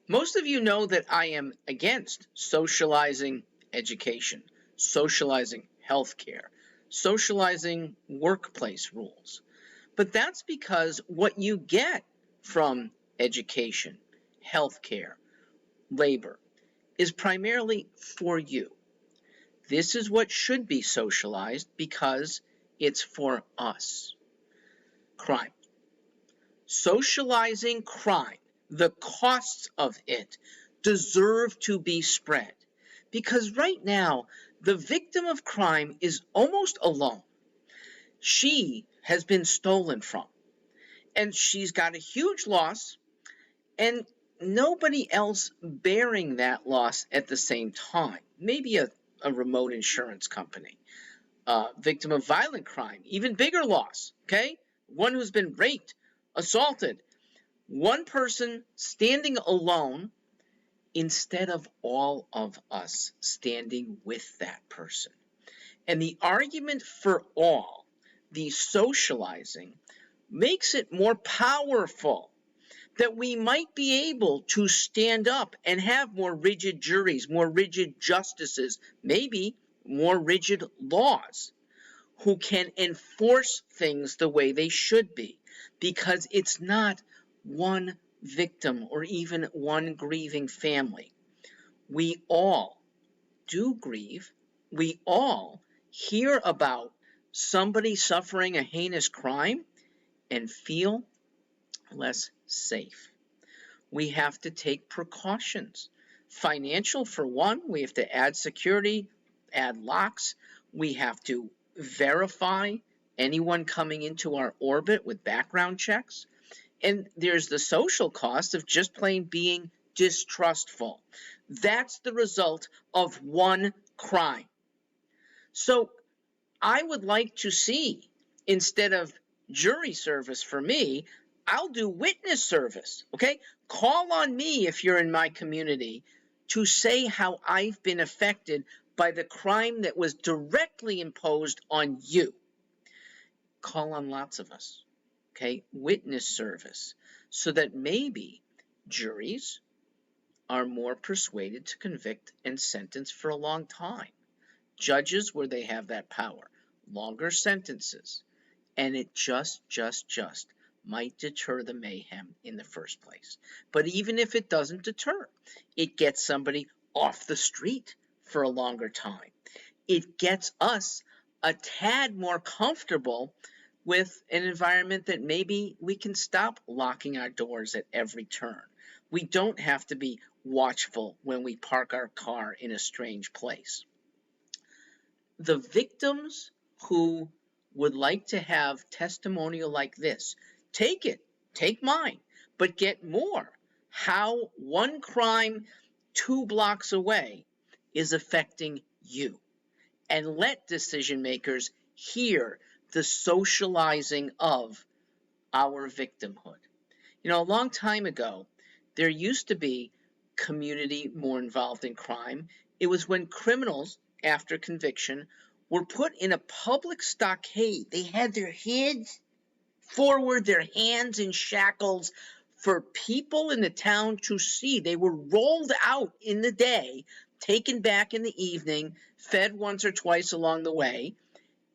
Most of you know that I am against socializing education, socializing healthcare, socializing workplace rules. But that's because what you get from education, healthcare, labor is primarily for you. This is what should be socialized because it's for us. Crime. Socializing crime, the costs of it, deserve to be spread. Because right now, the victim of crime is almost alone. She has been stolen from, and she's got a huge loss, and nobody else bearing that loss at the same time. Maybe a remote insurance company. Victim of violent crime, even bigger loss, okay? One who's been raped, assaulted. One person standing alone instead of all of us standing with that person. And the argument for all, the socializing, makes it more powerful that we might be able to stand up and have more rigid juries, more rigid justices, maybe more rigid laws who can enforce things the way they should be, because it's not one victim or even one grieving family. We all do grieve. We all hear about somebody suffering a heinous crime and feel less safe. We have to take precautions. Financial, for one, we have to add security, add locks. We have to verify anyone coming into our orbit with background checks. And there's the social cost of just plain being distrustful. That's the result of one crime. So I would like to see, instead of jury service for me, I'll do witness service, okay? Call on me if you're in my community to say how I've been affected by the crime that was directly imposed on you. Call on lots of us, okay? Witness service, so that maybe juries are more persuaded to convict and sentence for a long time. Judges, where they have that power, longer sentences, and it just might deter the mayhem in the first place. But even if it doesn't deter, it gets somebody off the street for a longer time. It gets us a tad more comfortable with an environment that maybe we can stop locking our doors at every turn. We don't have to be watchful when we park our car in a strange place. The victims who would like to have testimonial like this, take it, take mine, but get more. How one crime 2 blocks away is affecting you. And let decision makers hear the socializing of our victimhood. You know, a long time ago, there used to be community more involved in crime. It was when criminals, after conviction, were put in a public stockade. They had their heads forward, their hands in shackles for people in the town to see. They were rolled out in the day, taken back in the evening, fed once or twice along the way,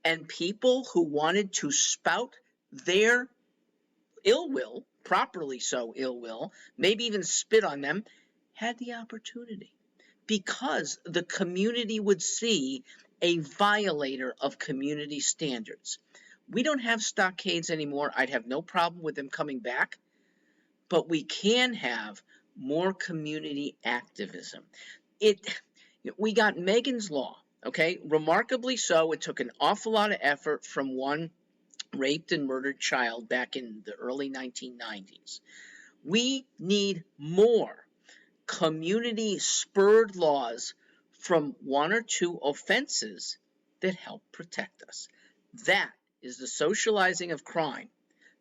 and people who wanted to spout their ill will, properly so ill will, maybe even spit on them, had the opportunity, because the community would see a violator of community standards. We don't have stockades anymore. I'd have no problem with them coming back, but we can have more community activism. We got Meghans law, okay? Remarkably so. It took an awful lot of effort from one raped and murdered child back in the early 1990s. We need more community-spurred laws from 1 or 2 offenses that help protect us. That is the socializing of crime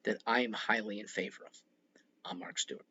that I am highly in favor of. I'm Mark Stewart.